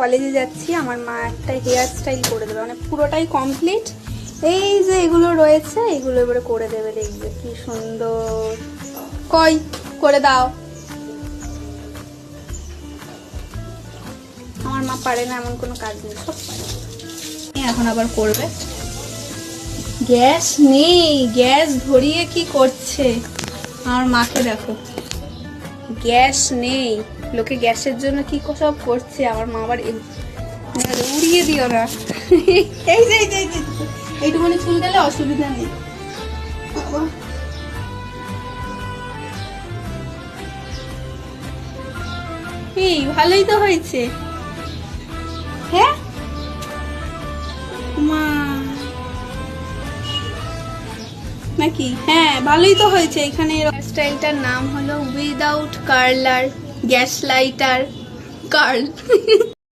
কলেজে যাচ্ছি, আমার মা একটা হেয়ার স্টাইল করে দেবে, মানে পুরোটাই কমপ্লিট। এই যে এগুলো রয়েছে এগুলো এবারে করে দেবে, দেখবে কি সুন্দর। কই করে দাও। আমার মা পারে না এমন কোনো কাজ নেই, সব পারে। এখন আবার করবে। গ্যাস নেই, গ্যাস ধরিয়ে কি করছে আমার মাকে দেখো, গ্যাস নেই, লোকে গ্যাসের জন্য কি সব করছে। আমার মা আবার উড়িয়ে দিও না। এই যে এইটুকুনি চুল গেলে অসুবিধা নেই। এই ভালোই তো হয়েছে। হ্যাঁ মা নাকি, হ্যাঁ ভালোই তো হয়েছে। এখানে স্টাইলটার নাম হলো without curler gas lighter curl.